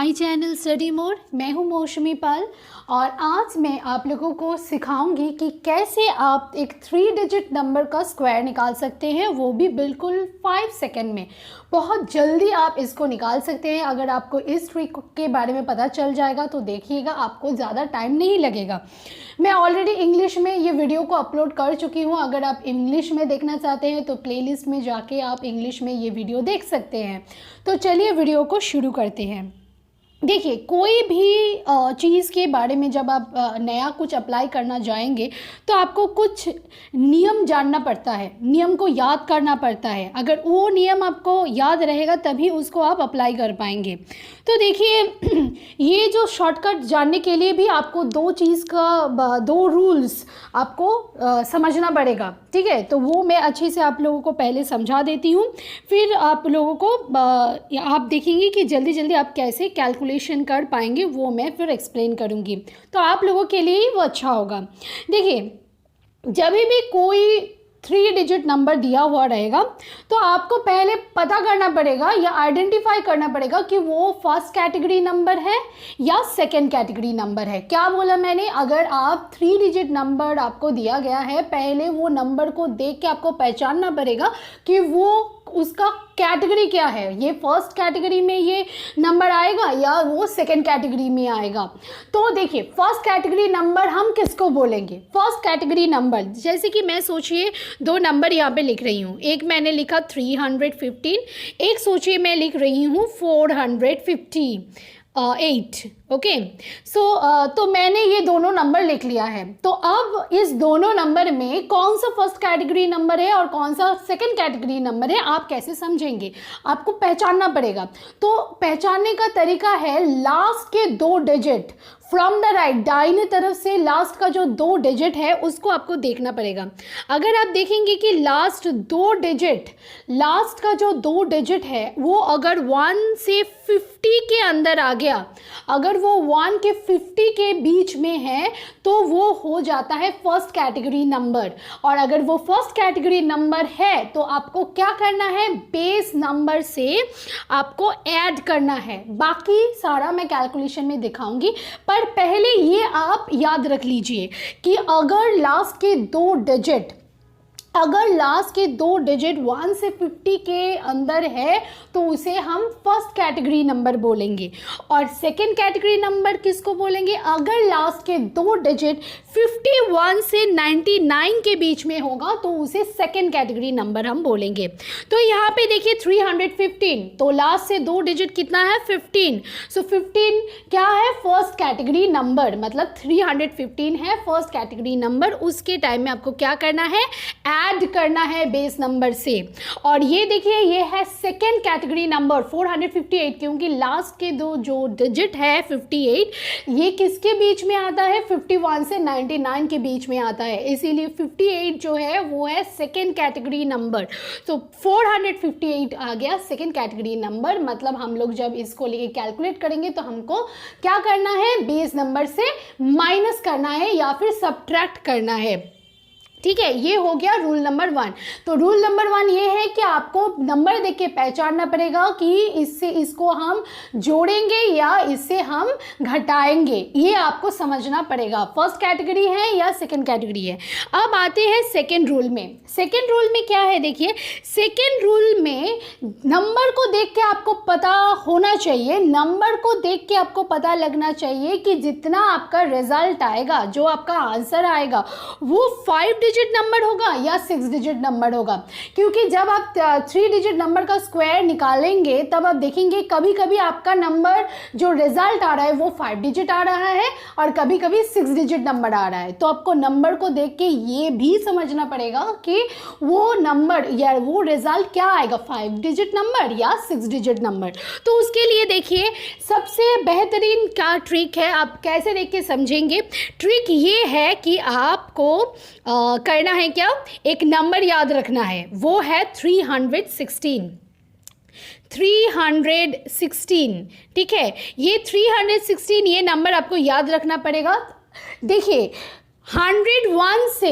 My channel study mode. मैं हूं मौसमी पाल और आज मैं आप लोगों को सिखाऊंगी कि कैसे आप एक 3 डिजिट नंबर का स्क्वायर निकाल सकते हैं, वो भी बिल्कुल 5 सेकंड में। बहुत जल्दी आप इसको निकाल सकते हैं। अगर आपको इस ट्रिक के बारे में पता चल जाएगा तो देखिएगा, आपको ज़्यादा टाइम नहीं लगेगा। मैं ऑलरेडी इंग्लिश में ये वीडियो को अपलोड कर चुकी हूँ। अगर आप इंग्लिश में देखना चाहते हैं तो प्लेलिस्ट में जाके आप इंग्लिश में ये वीडियो देख सकते हैं। तो चलिए वीडियो को शुरू करते हैं। देखिए, कोई भी चीज़ के बारे में जब आप नया कुछ अप्लाई करना जाएंगे तो आपको कुछ नियम जानना पड़ता है, नियम को याद करना पड़ता है। अगर वो नियम आपको याद रहेगा तभी उसको आप अप्लाई कर पाएंगे। तो देखिए, ये जो शॉर्टकट जानने के लिए भी आपको दो रूल्स आपको समझना पड़ेगा, ठीक है। तो वो मैं अच्छे से आप लोगों को पहले समझा देती हूँ, फिर आप लोगों को आप देखेंगे कि जल्दी जल्दी आप कैसे कैलकुलेशन कर पाएंगे, वो मैं फिर एक्सप्लेन करूँगी। तो आप लोगों के लिए ही वो अच्छा होगा। देखिए, जब भी कोई 3 डिजिट नंबर दिया हुआ रहेगा तो आपको पहले पता करना पड़ेगा या आइडेंटिफाई करना पड़ेगा कि वो फर्स्ट कैटेगरी नंबर है या सेकंड कैटेगरी नंबर है। क्या बोला मैंने? अगर आप 3 डिजिट नंबर आपको दिया गया है, पहले वो नंबर को देख के आपको पहचानना पड़ेगा कि वो उसका कैटेगरी क्या है। ये फर्स्ट कैटेगरी में ये नंबर आएगा या वो सेकंड कैटेगरी में आएगा। तो देखिए, फर्स्ट कैटेगरी नंबर हम किसको बोलेंगे? फर्स्ट कैटेगरी नंबर, जैसे कि मैं सोचिए 2 नंबर यहाँ पे लिख रही हूँ। एक मैंने लिखा 315, एक सोचिए मैं लिख रही हूँ 458। ओके, तो मैंने ये दोनों नंबर लिख लिया है। तो अब इस दोनों नंबर में कौन सा फर्स्ट कैटेगरी नंबर है और कौन सा सेकंड कैटेगरी नंबर है, आप कैसे समझेंगे? आपको पहचानना पड़ेगा। तो पहचानने का तरीका है, लास्ट के 2 डिजिट फ्रॉम द राइट, दाहिने तरफ से लास्ट का जो 2 डिजिट है उसको आपको देखना पड़ेगा। अगर आप देखेंगे कि लास्ट का जो 2 डिजिट है वो अगर 1 से 50 के अंदर आ गया, अगर वो 1 के 50 के बीच में है तो वो हो जाता है फर्स्ट कैटेगरी नंबर। और अगर वो फर्स्ट कैटेगरी नंबर है तो आपको क्या करना है? बेस नंबर से आपको ऐड करना है। बाकी सारा मैं कैलकुलेशन में दिखाऊंगी, पर पहले ये आप याद रख लीजिए कि अगर लास्ट के 2 डिजिट 1 से 50 के अंदर है तो उसे हम फर्स्ट कैटेगरी नंबर बोलेंगे। और सेकंड कैटेगरी नंबर किसको बोलेंगे? अगर लास्ट के 2 डिजिट 51 से 99 के बीच में होगा तो उसे सेकंड कैटेगरी नंबर हम बोलेंगे। तो यहाँ पे देखिए 315, तो लास्ट से 2 डिजिट कितना है? 15। सो 15 क्या है? फर्स्ट कैटेगरी नंबर, मतलब 315 है फर्स्ट कैटेगरी नंबर। उसके टाइम में आपको क्या करना है? ऐड करना है बेस नंबर से। और ये देखिए, ये है सेकेंड कैटेगरी नंबर 458, क्योंकि लास्ट के 2 जो डिजिट है 58, ये किसके बीच में आता है? 51 से 99 के बीच में आता है, इसीलिए 58 जो है वो है सेकेंड कैटेगरी नंबर। तो 458 आ गया सेकेंड कैटेगरी नंबर। मतलब हम लोग जब इसको लेके कैलकुलेट करेंगे तो हमको क्या करना है? बेस नंबर से माइनस करना है या फिर सब्ट्रैक्ट करना है, ठीक है। ये हो गया रूल नंबर 1। तो रूल नंबर 1 ये है कि आपको नंबर देख के पहचानना पड़ेगा कि इसको हम जोड़ेंगे या इससे हम घटाएंगे, ये आपको समझना पड़ेगा। फर्स्ट कैटेगरी है या सेकंड कैटेगरी है। अब आते हैं सेकंड रूल में। सेकंड रूल में क्या है? देखिए, सेकंड रूल में नंबर को देख के आपको पता होना चाहिए, नंबर को देख के आपको पता लगना चाहिए कि जितना आपका रिजल्ट आएगा, जो आपका आंसर आएगा, वो 5 डिजिट नंबर होगा या 6 डिजिट नंबर होगा। क्योंकि जब आप 3 डिजिट नंबर का स्क्वायर निकालेंगे तब आप देखेंगे कभी कभी आपका नंबर जो रिजल्ट आ रहा है वो 5 डिजिट आ रहा है और कभी कभी 6 डिजिट नंबर आ रहा है। तो आपको नंबर को देख के ये भी समझना पड़ेगा कि वो नंबर या वो रिजल्ट क्या आएगा, 5 डिजिट नंबर या 6 डिजिट नंबर। तो उसके लिए देखिए, सबसे बेहतरीन क्या ट्रिक है, आप कैसे देख के समझेंगे? ट्रिक ये है कि आपको करना है क्या? एक नंबर याद रखना है, वो है 316। 316, ठीक है। ये 316 ये नंबर आपको याद रखना पड़ेगा। देखिए, 101 से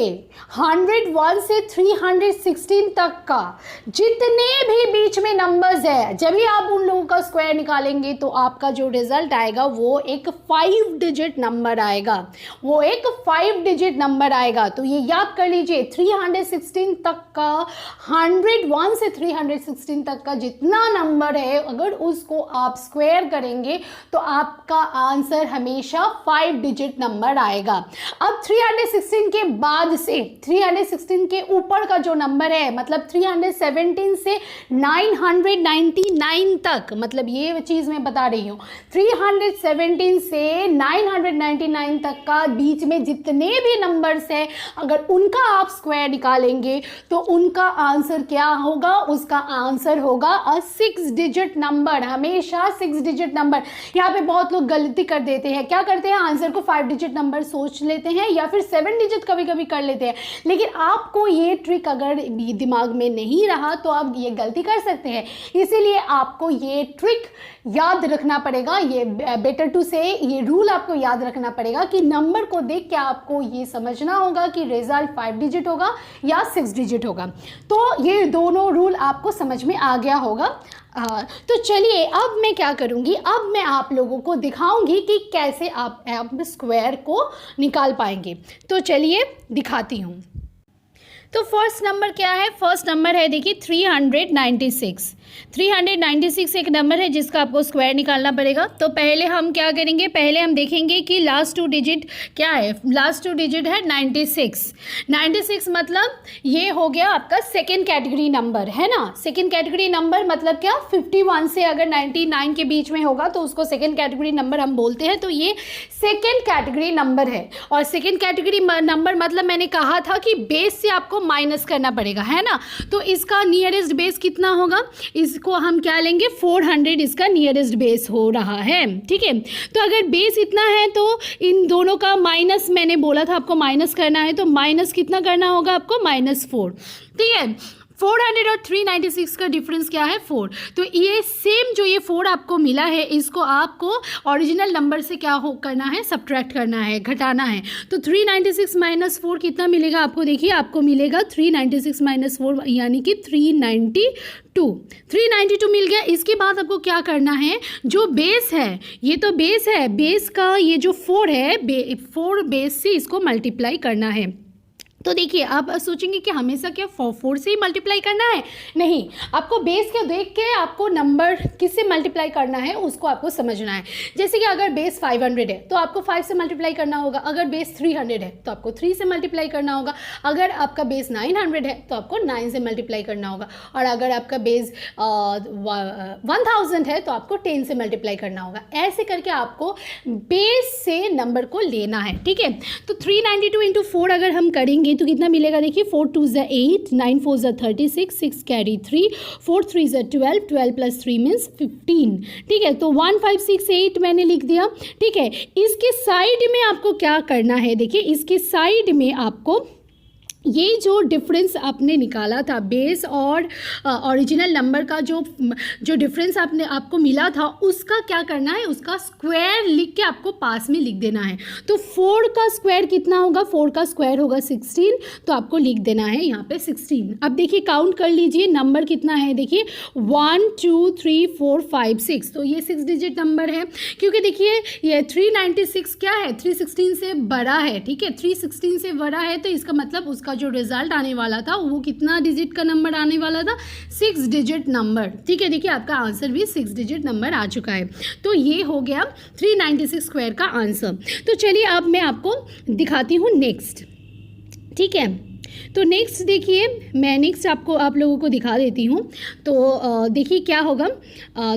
316 तक का जितने भी बीच में नंबर्स है, जब भी आप उन लोगों का स्क्वायर निकालेंगे तो आपका जो रिजल्ट आएगा वो एक 5 डिजिट नंबर आएगा, वो एक 5 डिजिट नंबर आएगा। तो ये याद कर लीजिए, 316 तक का, 101 से 316 तक का जितना नंबर है, अगर उसको आप स्क्वायर करेंगे तो आपका आंसर हमेशा 5 डिजिट नंबर आएगा। अब 316 के बाद से 316 के ऊपर का जो नंबर है, मतलब 317 से 999 तक, मतलब ये चीज़ मैं बता रही हूँ, 317 से 999 तक का बीच में जितने भी नंबर्स हैं, अगर उनका आप स्क्वायर निकालेंगे तो उनका आंसर क्या होगा? उसका आंसर होगा 6 डिजिट नंबर, हमेशा 6 डिजिट नंबर। यहाँ पे बहुत लोग गलती कर देते हैं, क्या करते हैं, आंसर को 5 डिजिट नंबर सोच लेते हैं या फिर 7 डिजिट कभी कभी कर लेते हैं। लेकिन आपको ये ट्रिक अगर दिमाग में नहीं रहा तो आप ये गलती कर सकते हैं, इसीलिए आपको ये ट्रिक याद रखना पड़ेगा, ये बेटर टू से ये रूल आपको याद रखना पड़ेगा कि नंबर को देख के आपको ये समझना होगा कि रिजल्ट 5 डिजिट होगा या 6 डिजिट होगा। तो ये दोनों रूल आपको समझ में आ गया होगा। तो चलिए अब मैं क्या करूँगी, अब मैं आप लोगों को दिखाऊंगी कि कैसे आप स्क्वायर को निकाल पाएंगे। तो चलिए दिखाती हूँ। तो फर्स्ट नंबर क्या है? फर्स्ट नंबर है देखिए 396। 396 एक नंबर है जिसका आपको स्क्वायर निकालना पड़ेगा। तो पहले हम क्या करेंगे, पहले हम देखेंगे कि लास्ट 2 डिजिट क्या है। लास्ट 2 डिजिट है 96। 96 मतलब ये हो गया आपका सेकेंड कैटेगरी नंबर, है ना। सेकेंड कैटेगरी नंबर मतलब क्या, 51 से अगर 99 के बीच में होगा तो उसको सेकेंड कैटेगरी नंबर हम बोलते हैं। तो ये सेकेंड कैटेगरी नंबर है। और सेकेंड कैटेगरी नंबर मतलब मैंने कहा था कि बेस से आपको माइनस करना पड़ेगा, है ना। तो इसका नियरेस्ट बेस कितना होगा, इसको हम क्या लेंगे, 400 इसका नियरेस्ट बेस हो रहा है, ठीक है। तो अगर बेस इतना है तो इन दोनों का माइनस, मैंने बोला था आपको माइनस करना है, तो माइनस कितना करना होगा आपको, -4, ठीक है। 400 और 396 का डिफरेंस क्या है, 4। तो ये सेम जो ये 4 आपको मिला है, इसको आपको ओरिजिनल नंबर से क्या हो करना है, सब्ट्रैक्ट करना है, घटाना है। तो 396 माइनस 4 कितना मिलेगा आपको, देखिए आपको मिलेगा 396 माइनस 4 यानी कि 392 मिल गया। इसके बाद आपको क्या करना है, जो बेस है, ये तो बेस है, बेस का ये जो 4 है, 4 बेस से इसको मल्टीप्लाई करना है। तो देखिए आप सोचेंगे कि हमेशा क्या 4 से ही मल्टीप्लाई करना है, नहीं, आपको बेस को देख के आपको नंबर किससे मल्टीप्लाई करना है उसको आपको समझना है। जैसे कि अगर बेस 500 है तो आपको 5 से मल्टीप्लाई करना होगा, अगर बेस 300 है तो आपको 3 से मल्टीप्लाई करना होगा, अगर आपका बेस 900 है तो आपको 9 से मल्टीप्लाई करना होगा, और अगर आपका बेस 1000 है तो आपको 10 से मल्टीप्लाई करना होगा। ऐसे करके आपको बेस से नंबर को लेना है, ठीक है। तो 392 इंटू 4 अगर हम करेंगे तो कितना मिलेगा, देखिए 4 2 ज़ा 8, 9 4 ज़ा 36, 6 कैरी 3, 4 3 ज़ा 12, 12 प्लस 3 मीन्स 15, ठीक है। तो 1568 मैंने लिख दिया, ठीक है। इसके साइड में आपको क्या करना है, देखिए इसके साइड में आपको ये जो डिफरेंस आपने निकाला था बेस और ओरिजिनल नंबर का जो डिफरेंस आपको मिला था, उसका क्या करना है, उसका स्क्वायर लिख के आपको पास में लिख देना है। तो 4 का स्क्वायर कितना होगा, 4 का स्क्वायर होगा 16, तो आपको लिख देना है यहाँ पे 16। अब देखिए काउंट कर लीजिए नंबर कितना है, देखिए 1 2 3 4 5 6, तो ये 6 डिजिट नंबर है, क्योंकि देखिए ये 396 क्या है, 316 से बड़ा है, ठीक है। 316 से बड़ा है तो इसका मतलब उसका जो रिजल्ट आने वाला था वो कितना डिजिट का नंबर आने वाला था, 6 डिजिट नंबर, ठीक है। देखिए आपका आंसर भी 6 डिजिट नंबर आ चुका है। तो ये हो गया 396 स्क्वायर का आंसर। तो चलिए अब मैं आपको दिखाती हूँ नेक्स्ट, ठीक है। तो नेक्स्ट देखिए, मैं नेक्स्ट आप लोगों को दिखा देती हूँ। तो देखिए क्या होगा,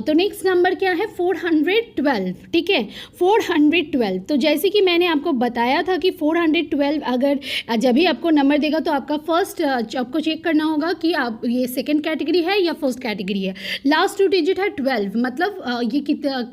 तो नेक्स्ट नंबर क्या है, 412, ठीक है, 412। तो जैसे कि मैंने आपको बताया था कि 412 अगर जब भी आपको नंबर देगा तो आपका फर्स्ट आपको चेक करना होगा कि आप ये सेकंड कैटेगरी है या फर्स्ट कैटेगरी है। लास्ट 2 डिजिट है 12, मतलब ये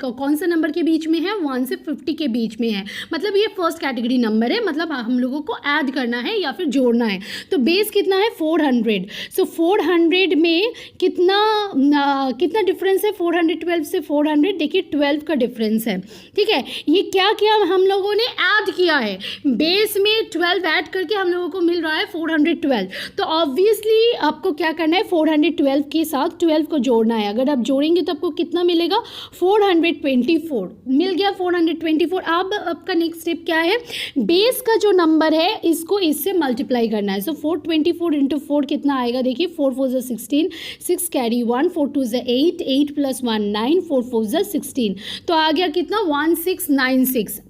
कौन सा नंबर के बीच में है, 1 से 50 के बीच में है, मतलब ये फर्स्ट कैटेगरी नंबर है, मतलब हम लोगों को ऐड करना है या फिर जोड़ना है। तो बेस कितना है 400, सो 400 में कितना डिफरेंस है 412 से 400, देखिए 12 का डिफरेंस है, ठीक है। ये क्या किया हम लोगों ने, ऐड किया है, बेस में 12 ऐड करके हम लोगों को मिल रहा है 412। तो ऑब्वियसली आपको क्या करना है, 412 के साथ 12 को जोड़ना है। अगर आप जोड़ेंगे तो आपको कितना मिलेगा, 424 मिल गया, 424। अब आपका नेक्स्ट स्टेप क्या है, बेस का जो नंबर है इसको इससे मल्टीप्लाई करना है। सो 424 इंटू 4 कितना आएगा, देखिए 4 4 16, 6 कैरी 1, 4 2 8, 8 + 1 9, 4 4 16, तो आ गया कितना 1696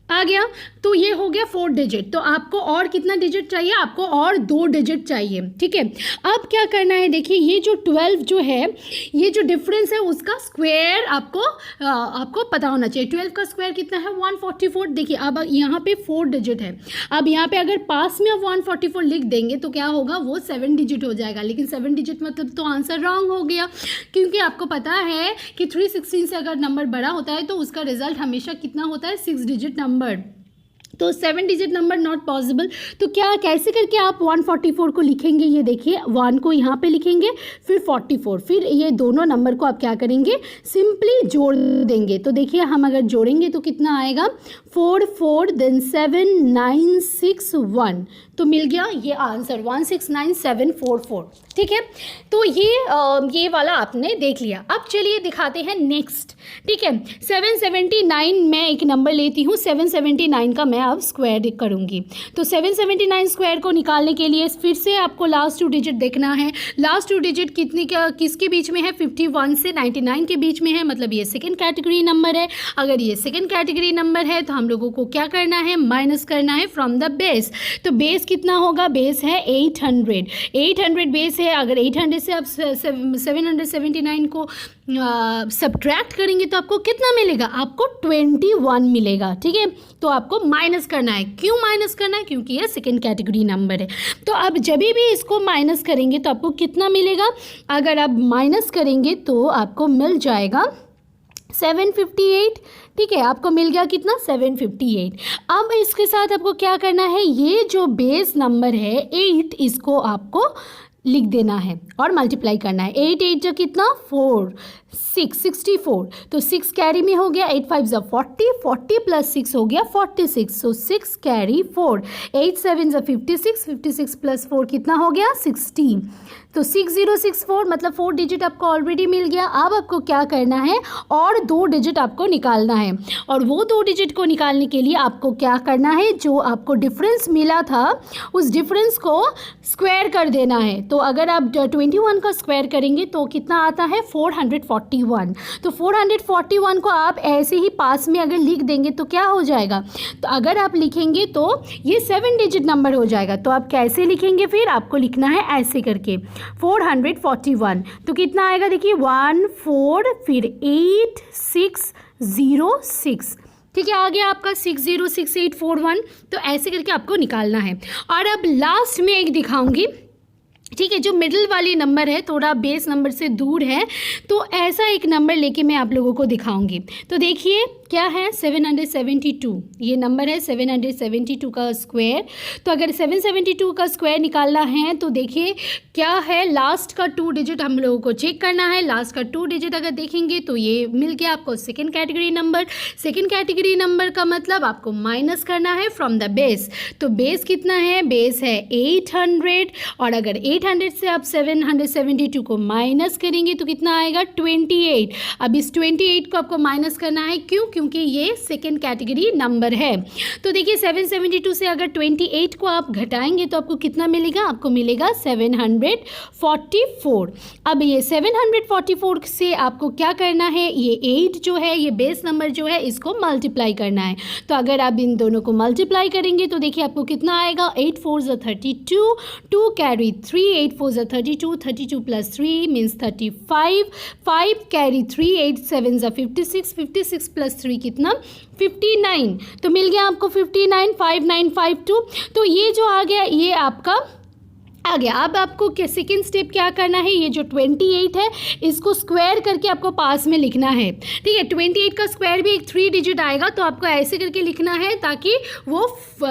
आ गया। तो ये हो गया 4 डिजिट। तो आपको और कितना डिजिट चाहिए, आपको और 2 डिजिट चाहिए, ठीक है। अब क्या करना है, देखिए ये जो 12 जो है, ये जो डिफरेंस है उसका स्क्वायर आपको पता होना चाहिए। 12 का स्क्वायर कितना है 144। देखिए अब यहाँ पे 4 डिजिट है, अब यहाँ पे अगर पास में आप 144 लिख देंगे तो क्या होगा, वो 7 डिजिट हो जाएगा। लेकिन 7 डिजिट मतलब तो आंसर रॉन्ग हो गया, क्योंकि आपको पता है कि 316 से अगर नंबर बड़ा होता है तो उसका रिजल्ट हमेशा कितना होता है, 6 डिजिट नंबर। तो 7 डिजिट नंबर नॉट पॉसिबल। तो क्या कैसे करके आप 144 को लिखेंगे, ये देखिए 1 को यहाँ पे लिखेंगे, फिर 44, फिर ये दोनों नंबर को आप क्या करेंगे, सिंपली जोड़ देंगे। तो देखिए हम अगर जोड़ेंगे तो कितना आएगा, 4 4 देन 7 9 6 1, तो मिल गया ये आंसर 169744, ठीक है। तो ये वाला आपने देख लिया। अब चलिए दिखाते हैं नेक्स्ट, ठीक है। 779 मैं एक नंबर लेती हूँ, 779 का मैं अब स्क्वायर करूँगी। तो 779 स्क्वायर को निकालने के लिए फिर से आपको लास्ट 2 डिजिट देखना है। लास्ट 2 डिजिट किसके बीच में है, 51 से 99 के बीच में है, मतलब ये सेकेंड कैटेगरी नंबर है। अगर ये सेकेंड कैटेगरी नंबर है तो हम लोगों को क्या करना है, माइनस करना है फ्रॉम द बेस। तो बेस कितना होगा, बेस है 800 बेस है। अगर 800 से आप 779 को सब्ट्रैक्ट करेंगे तो आपको कितना मिलेगा, आपको 21 मिलेगा, ठीक है। तो आपको माइनस करना है। क्यों माइनस करना है, क्योंकि ये सेकेंड कैटेगरी नंबर है। तो अब जब भी इसको माइनस करेंगे तो आपको कितना मिलेगा, अगर आप माइनस करेंगे तो आपको मिल जाएगा 758, ठीक है। आपको मिल गया कितना, 758। अब इसके साथ आपको क्या करना है, ये जो बेस नंबर है 8, इसको आपको लिख देना है और मल्टीप्लाई करना है। 8 8 जो कितना 4 6 64, तो 6 कैरी में हो गया, 8 5 जो 40, 40 + 6 हो गया 46, सो 6 कैरी 4, 8 7 जो 56, 56 + 4 कितना हो गया 16, तो 6064, मतलब 4 डिजिट आपको ऑलरेडी मिल गया। अब आपको क्या करना है, और 2 डिजिट आपको निकालना है, और वो 2 डिजिट को निकालने के लिए आपको क्या करना है, जो आपको डिफरेंस मिला था उस डिफरेंस को स्क्वायर कर देना है। तो अगर आप 21 का स्क्वायर करेंगे तो कितना आता है 441, तो 441 को आप ऐसे ही पास में अगर लिख देंगे तो क्या हो जाएगा, तो अगर आप लिखेंगे तो ये 7 डिजिट नंबर हो जाएगा। तो आप कैसे लिखेंगे, फिर आपको लिखना है ऐसे करके 441, तो कितना आएगा, देखिए 1 4 फिर 8 6 0 6, ठीक है। आ गया आपका 606841। तो ऐसे करके आपको निकालना है। और अब लास्ट में एक दिखाऊंगी, ठीक है, जो मिडिल वाली नंबर है, थोड़ा बेस नंबर से दूर है, तो ऐसा एक नंबर लेके मैं आप लोगों को दिखाऊंगी। तो देखिए क्या है, 772 ये नंबर है, 772 का स्क्वायर। तो अगर 772 का स्क्वायर निकालना है तो देखिए क्या है, लास्ट का 2 डिजिट हम लोगों को चेक करना है। लास्ट का 2 डिजिट अगर देखेंगे तो ये मिल गया आपको second category number. Second category number का मतलब आपको माइनस करना है फ्रॉम द बेस। तो बेस कितना है, बेस है 800, और अगर 800 से आप 772 को माइनस करेंगे तो कितना आएगा 28। अब इस 28 को आपको माइनस करना है, क्यों, क्योंकि ये सेकेंड कैटेगरी नंबर है। तो देखिए 772 से अगर 28 को आप घटाएंगे तो आपको कितना मिलेगा, आपको मिलेगा 744। अब ये 744 से आपको क्या करना है, ये 8 जो है, ये बेस नंबर जो है, इसको मल्टीप्लाई करना है। तो अगर आप इन दोनों को मल्टीप्लाई करेंगे तो देखिए आपको कितना आएगा, 8 4 जो 32, 2 कैरी 3, 8 4 जो 32, 32 + 3 मीन्स 35, 5 कैरी 3, 8 7 जो 56, 56 + 3 कितना 59, तो मिल गया आपको 59 5952। तो ये जो आ गया ये आपका आ गया। अब आपको सेकेंड स्टेप क्या करना है, ये जो 28 है इसको स्क्वायर करके आपको पास में लिखना है। ठीक है, 28 का स्क्वायर भी एक 3 डिजिट आएगा, तो आपको ऐसे करके लिखना है ताकि वो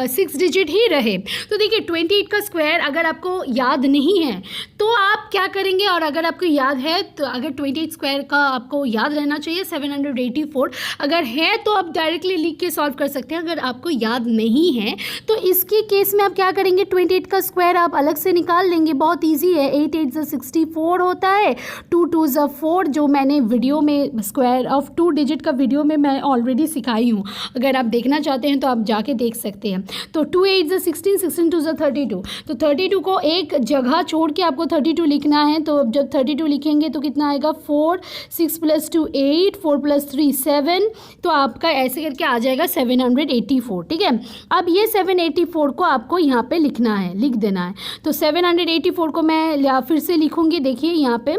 6 डिजिट ही रहे। तो देखिए 28 का स्क्वायर अगर आपको याद नहीं है तो आप क्या करेंगे, और अगर आपको याद है तो अगर 28 स्क्वायर का आपको याद रहना चाहिए 784, अगर है तो आप डायरेक्टली लिख के सॉल्व कर सकते हैं। अगर आपको याद नहीं है तो इसके केस में आप क्या करेंगे, 28 का स्क्वायर आप अलग से निकाल लेंगे, बहुत ईजी है। 8 8 64 होता है, 2 2 4, जो मैंने वीडियो में स्क्वायर ऑफ 2 डिजिट का वीडियो में मैं ऑलरेडी सिखाई हूँ, अगर आप देखना चाहते हैं तो आप जाके देख सकते हैं। तो 2 8 16, 16 2 32, तो 32 को एक जगह छोड़ के आपको 32 लिखना है। तो जब 32 लिखेंगे तो कितना आएगा, 4, 6 + 2 8, 4 + 3 7, तो आपका ऐसे करके आ जाएगा 784। ठीक है, अब ये 784 को आपको यहाँ पे लिखना है, लिख देना है। तो 784 को मैं फिर से लिखूँगी, देखिए यहाँ पे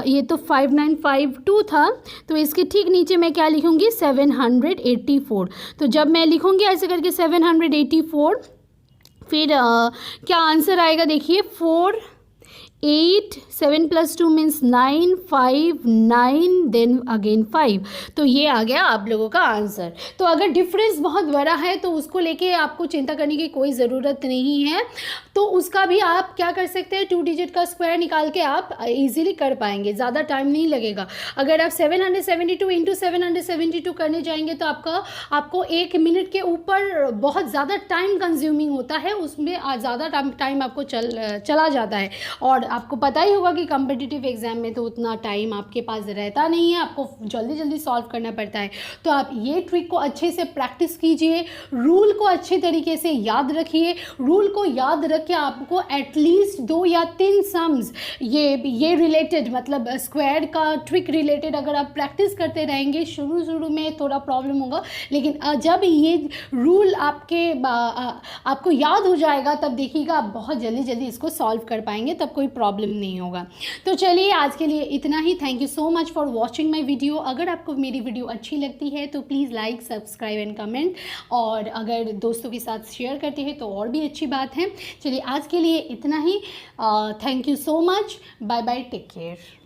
ये तो 5952 था, तो इसके ठीक नीचे मैं क्या लिखूँगी, 784। तो जब मैं लिखूँगी ऐसे करके 784, फिर क्या आंसर आएगा, देखिए 4 8, 7 + 2 मीन्स 9, 5 9, देन अगेन 5, तो ये आ गया आप लोगों का आंसर। तो अगर डिफरेंस बहुत बड़ा है तो उसको लेके आपको चिंता करने की कोई ज़रूरत नहीं है, तो उसका भी आप क्या कर सकते हैं, 2 डिजिट का स्क्वायर निकाल के आप इजीली कर पाएंगे, ज़्यादा टाइम नहीं लगेगा। अगर आप 772 × 772 करने जाएंगे तो आपको 1 मिनट के ऊपर बहुत ज़्यादा टाइम कंज्यूमिंग होता है, उसमें ज़्यादा टाइम आपको चला जाता है। और आपको पता ही होगा कि कॉम्पिटिटिव एग्जाम में तो उतना टाइम आपके पास रहता नहीं है, आपको जल्दी जल्दी सॉल्व करना पड़ता है। तो आप ये ट्रिक को अच्छे से प्रैक्टिस कीजिए, रूल को अच्छे तरीके से याद रखिए। रूल को याद रख के आपको एटलीस्ट 2 या 3 सम्स ये रिलेटेड, मतलब स्क्वायर का ट्रिक रिलेटेड अगर आप प्रैक्टिस करते रहेंगे, शुरू में थोड़ा प्रॉब्लम होगा, लेकिन जब ये रूल आपको याद हो जाएगा तब देखिएगा आप बहुत जल्दी इसको सॉल्व कर पाएंगे, तब कोई प्रॉब्लम नहीं होगा। तो चलिए आज के लिए इतना ही। Thank you so much for watching my video. अगर आपको मेरी वीडियो अच्छी लगती है तो please like, subscribe and comment, और अगर दोस्तों के साथ शेयर करते हैं तो और भी अच्छी बात है। चलिए आज के लिए इतना ही। Thank you so much, bye bye, take care.